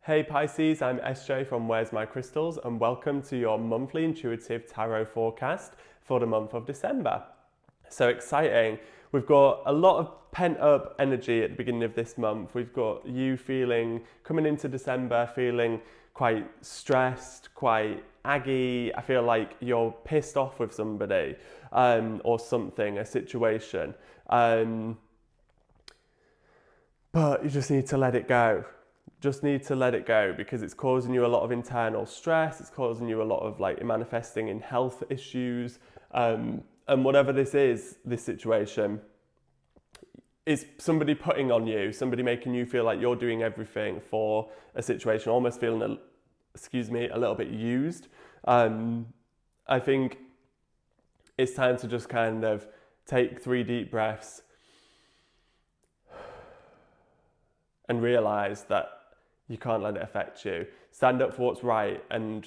Hey Pisces, I'm SJ from Where's My Crystals and welcome to your monthly intuitive tarot forecast for the month of December. So exciting. We've got a lot of pent up energy at the beginning of this month. We've got you coming into December, feeling quite stressed, quite aggy. I feel like you're pissed off with somebody or something, a situation. But you just need to let it go. Just need to let it go because it's causing you a lot of internal stress. It's causing you a lot of manifesting in health issues. And whatever this is, this situation, is somebody putting on you, somebody making you feel like you're doing everything for a situation, almost feeling, a little bit used. I think it's time to just kind of take 3 deep breaths and realize that you can't let it affect you. Stand up for what's right and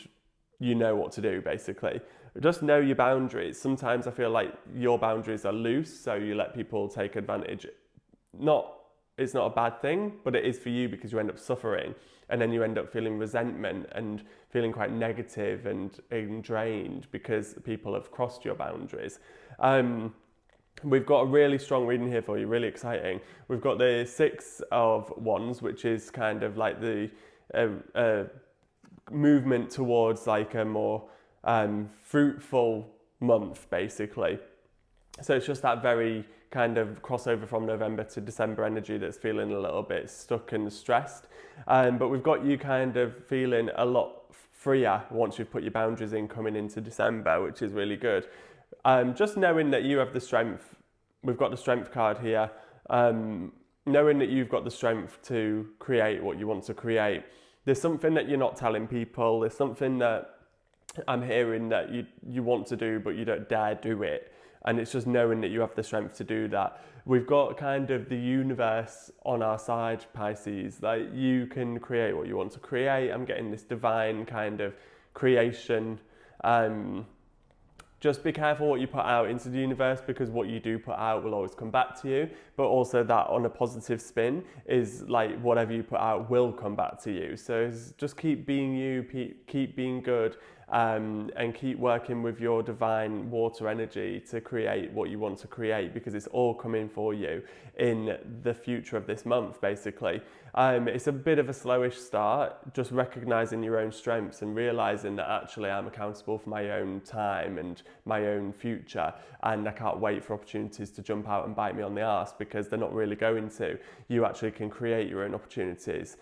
you know what to do, basically. Just know your boundaries. Sometimes I feel like your boundaries are loose, so you let people take advantage. It's not a bad thing, but it is for you because you end up suffering and then you end up feeling resentment and feeling quite negative and drained because people have crossed your boundaries. We've got a really strong reading here for you, really exciting. We've got the Six of Wands, which is kind of like the movement towards like a more fruitful month, basically. So it's just that very kind of crossover from November to December energy that's feeling a little bit stuck and stressed. But we've got you kind of feeling a lot freer once you've put your boundaries in coming into December, which is really good. Just knowing that you have the strength, we've got the strength card here, knowing that you've got the strength to create what you want to create. There's something that you're not telling people, there's something that I'm hearing that you want to do but you don't dare do it, and it's just knowing that you have the strength to do that. We've got kind of the universe on our side, Pisces, like you can create what you want to create. I'm getting this divine kind of creation. Just be careful what you put out into the universe because what you do put out will always come back to you. But also that on a positive spin is like whatever you put out will come back to you. So just keep being you, keep being good, and keep working with your divine water energy to create what you want to create because it's all coming for you in the future of this month, basically. It's a bit of a slowish start, just recognizing your own strengths and realizing that actually I'm accountable for my own time and my own future, and I can't wait for opportunities to jump out and bite me on the arse because they're not really going to. You actually can create your own opportunities.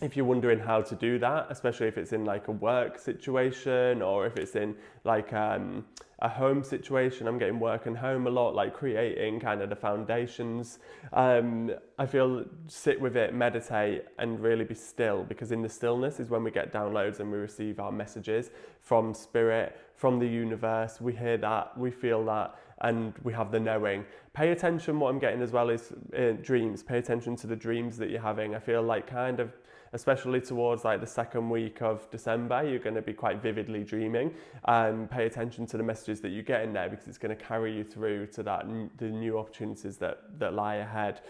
If you're wondering how to do that, especially if it's in like a work situation or if it's in like a home situation, I'm getting work and home a lot, like creating kind of the foundations. I feel sit with it, meditate and really be still, because in the stillness is when we get downloads and we receive our messages from spirit, from the universe. We hear that, we feel that, and we have the knowing. Pay attention. What I'm getting as well is dreams. Pay attention to the dreams that you're having. I feel like kind of, especially towards like the second week of December, you're going to be quite vividly dreaming. Pay attention to the messages that you get in there because it's going to carry you through to the new opportunities that lie ahead.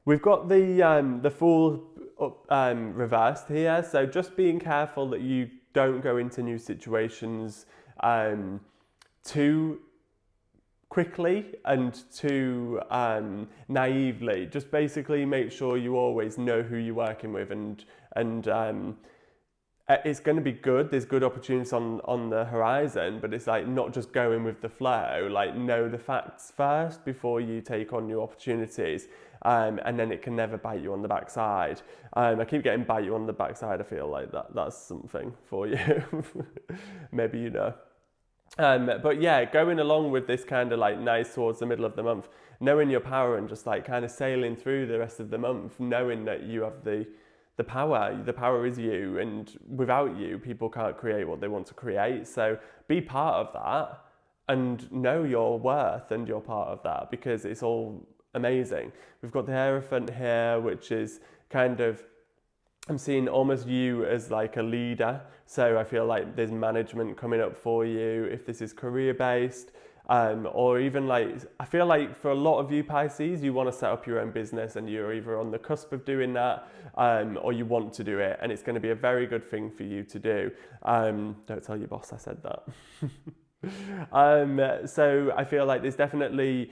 We've got the Fool reversed here, so just being careful that you don't go into new situations too quickly and too naively. Just basically make sure you always know who you're working with, and it's going to be good. There's good opportunities on the horizon, but it's like not just going with the flow. Like know the facts first before you take on new opportunities, and then it can never bite you on the backside. I keep getting bite you on the backside. I feel like that's something for you. Maybe you know. But yeah, going along with this kind of like nice towards the middle of the month, knowing your power and just like kind of sailing through the rest of the month, knowing that you have the power is you, and without you, people can't create what they want to create. So be part of that and know your worth and you're part of that because it's all amazing. We've got the Hierophant here, which is kind of, I'm seeing almost you as like a leader. So I feel like there's management coming up for you if this is career based. or even like, I feel like for a lot of you Pisces, you want to set up your own business and you're either on the cusp of doing that, or you want to do it, and it's going to be a very good thing for you to do. Don't tell your boss I said that. So I feel like there's definitely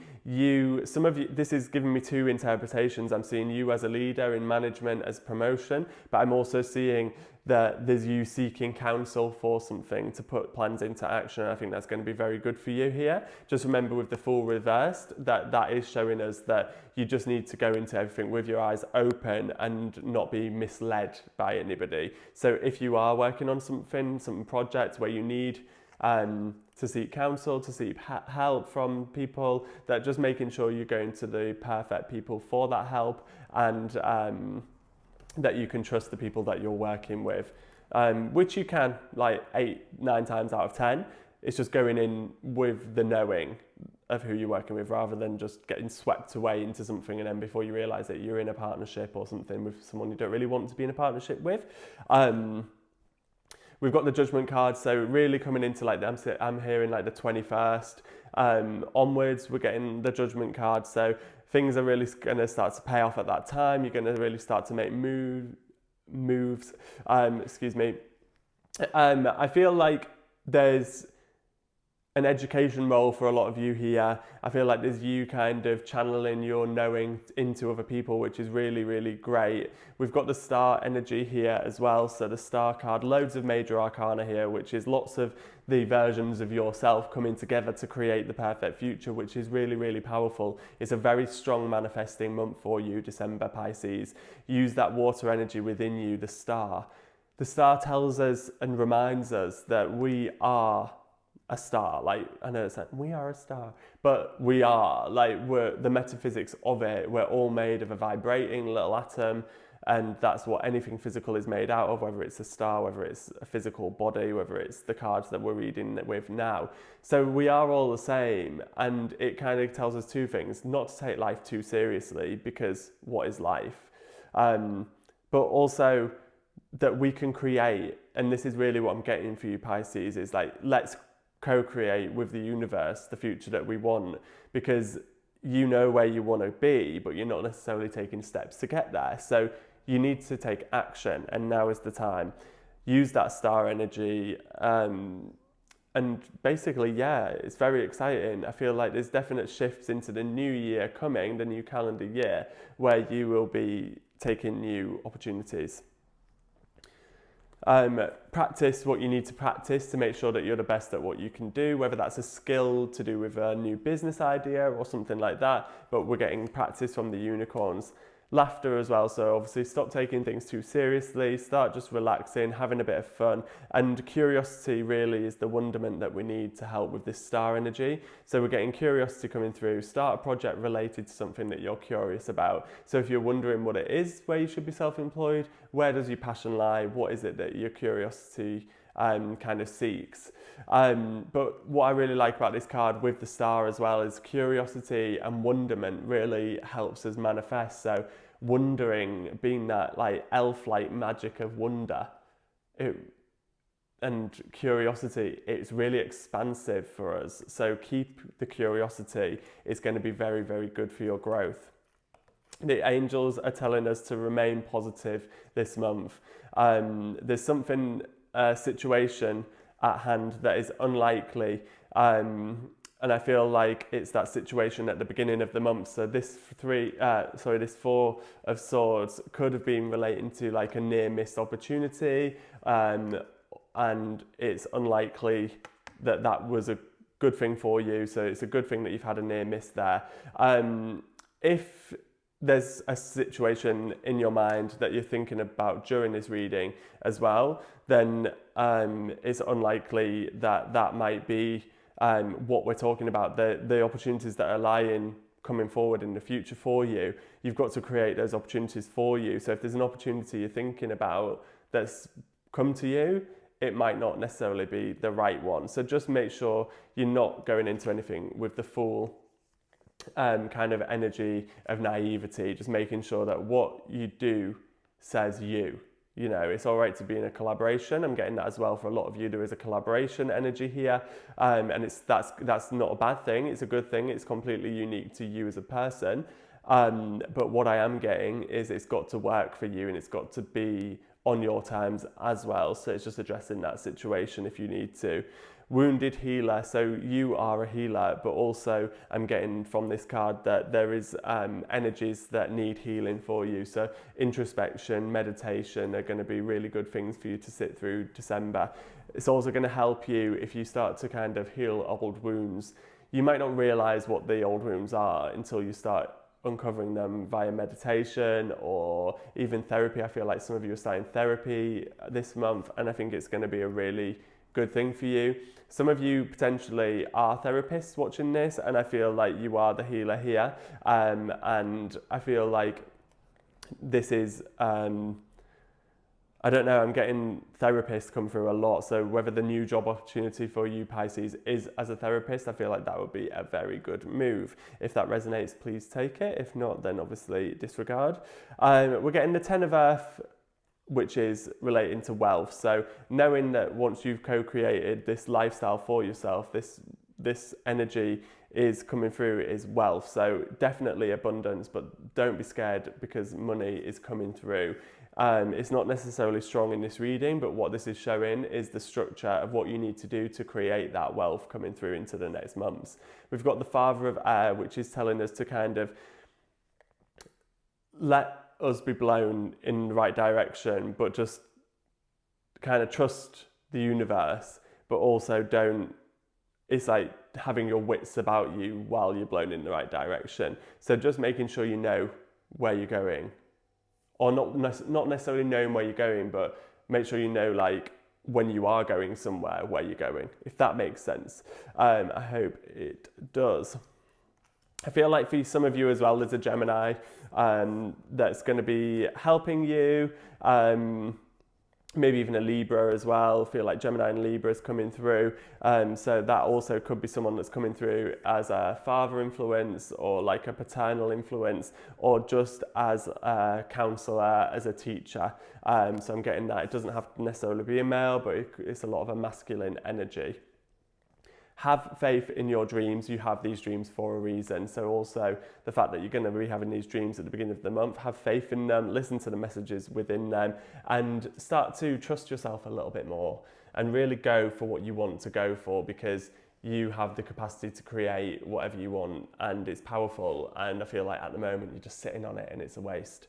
some of you, this is giving me two interpretations. I'm seeing you as a leader in management, as promotion, but I'm also seeing that there's you seeking counsel for something to put plans into action. I think that's going to be very good for you here. Just remember with the Fool reversed, that is showing us that you just need to go into everything with your eyes open and not be misled by anybody. So if you are working on some project where you need to seek counsel, to seek help from people, that just making sure you're going to the perfect people for that help, and that you can trust the people that you're working with, which you can, like 8-9 times out of 10. It's just going in with the knowing of who you're working with, rather than just getting swept away into something and then before you realise that you're in a partnership or something with someone you don't really want to be in a partnership with. We've got the Judgment card, so really coming into like, I'm hearing like the 21st onwards, we're getting the Judgment card. So things are really going to start to pay off at that time. You're going to really start to make moves. I feel like there's an education role for a lot of you here. I feel like there's you kind of channeling your knowing into other people, which is really, really great. We've got the Star energy here as well. So the Star card, loads of major arcana here, which is lots of the versions of yourself coming together to create the perfect future, which is really, really powerful. It's a very strong manifesting month for you, December, Pisces. Use that water energy within you, the Star. The Star tells us and reminds us that we are a star. Like, I know it's like, we are a star, but we are, like, we're the metaphysics of it. We're all made of a vibrating little atom, and that's what anything physical is made out of, whether it's a star, whether it's a physical body, whether it's the cards that we're reading with now. So we are all the same, and it kind of tells us two things: not to take life too seriously, because what is life? But also that we can create, and this is really what I'm getting for you Pisces, is like, let's co-create with the universe the future that we want, because you know where you want to be, but you're not necessarily taking steps to get there. So you need to take action, and now is the time. Use that Star energy, and basically, yeah, it's very exciting. I feel like there's definite shifts into the new year coming, the new calendar year, where you will be taking new opportunities. Practice what you need to practice to make sure that you're the best at what you can do, whether that's a skill to do with a new business idea or something like that, but we're getting practice from the unicorns. Laughter as well, so obviously stop taking things too seriously, start just relaxing, having a bit of fun, and curiosity really is the wonderment that we need to help with this Star energy. So we're getting curiosity coming through. Start a project related to something that you're curious about. So if you're wondering what it is, where you should be self-employed, where does your passion lie, what is it that your curiosity kind of seeks. But what I really like about this card with the Star as well is curiosity and wonderment really helps us manifest. So wondering, being that like elf-like magic of wonder, and curiosity, it's really expansive for us. So keep the curiosity. It's going to be very, very good for your growth. The angels are telling us to remain positive this month. There's something, a situation at hand that is unlikely, and I feel like it's that situation at the beginning of the month. So this this Four of Swords could have been relating to like a near missed opportunity, and it's unlikely that that was a good thing for you. So it's a good thing that you've had a near miss there. If there's a situation in your mind that you're thinking about during this reading as well, then it's unlikely that that might be what we're talking about, the opportunities that are lying coming forward in the future for you. You've got to create those opportunities for you. So if there's an opportunity you're thinking about that's come to you, it might not necessarily be the right one. So just make sure you're not going into anything with the Fool kind of energy of naivety, just making sure that what you do says you you know, it's all right to be in a collaboration. I'm getting that as well for a lot of you. There is a collaboration energy here, and that's not a bad thing. It's a good thing. It's completely unique to you as a person. But what I am getting is it's got to work for you, and it's got to be on your terms as well. So it's just addressing that situation if you need to. Wounded healer, so you are a healer, but also I'm getting from this card that there is energies that need healing for you. So introspection, meditation are going to be really good things for you to sit through December. It's also going to help you if you start to kind of heal old wounds. You might not realize what the old wounds are until you start uncovering them via meditation or even therapy. I feel like some of you are starting therapy this month, and I think it's going to be a really good thing for you. Some of you potentially are therapists watching this, and I feel like you are the healer here, and I feel like this is I don't know, I'm getting therapists come through a lot. So whether the new job opportunity for you, Pisces, is as a therapist, I feel like that would be a very good move. If that resonates, please take it. If not, then obviously disregard. We're getting the 10 of Earth, which is relating to wealth. So knowing that once you've co-created this lifestyle for yourself, this energy is coming through is wealth. So definitely abundance, but don't be scared because money is coming through. It's not necessarily strong in this reading, but what this is showing is the structure of what you need to do to create that wealth coming through into the next months. We've got the Father of Air, which is telling us to kind of let us be blown in the right direction, but just kind of trust the universe, but also don't, it's like having your wits about you while you're blown in the right direction. So just making sure you know where you're going, or not necessarily knowing where you're going, but make sure you know like when you are going somewhere where you're going, if that makes sense. I hope it does. I feel like for some of you as well, there's a Gemini that's going to be helping you. Maybe even a Libra as well. I feel like Gemini and Libra is coming through. So that also could be someone that's coming through as a father influence or like a paternal influence, or just as a counselor, as a teacher. So I'm getting that. It doesn't have to necessarily be a male, but it's a lot of a masculine energy. Have faith in your dreams. You have these dreams for a reason. So also the fact that you're going to be having these dreams at the beginning of the month, have faith in them, listen to the messages within them, and start to trust yourself a little bit more and really go for what you want to go for, because you have the capacity to create whatever you want, and it's powerful. And I feel like at the moment you're just sitting on it and it's a waste.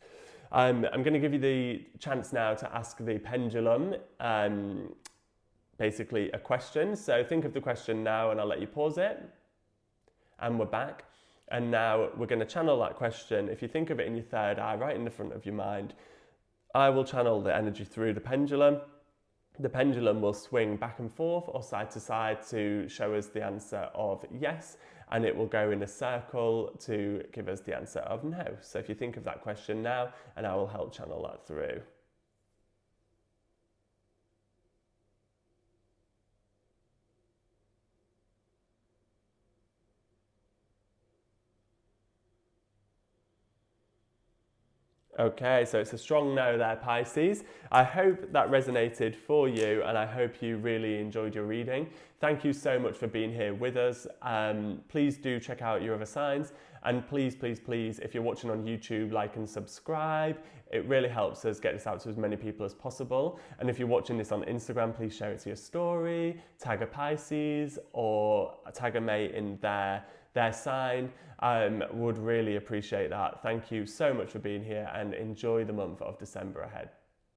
I'm going to give you the chance now to ask the pendulum basically a question. So think of the question now and I'll let you pause it. And we're back. And now we're going to channel that question. If you think of it in your third eye, right in the front of your mind, I will channel the energy through the pendulum. The pendulum will swing back and forth or side to side to show us the answer of yes, and it will go in a circle to give us the answer of no. So if you think of that question now, and I will help channel that through. Okay, so it's a strong no there, Pisces. I hope that resonated for you, and I hope you really enjoyed your reading. Thank you so much for being here with us. Please do check out your other signs, and please, please, please, if you're watching on YouTube, like and subscribe. It really helps us get this out to as many people as possible. And if you're watching this on Instagram, please share it to your story, tag a Pisces, or tag a mate in their sign. Would really appreciate that. Thank you so much for being here, and enjoy the month of December ahead.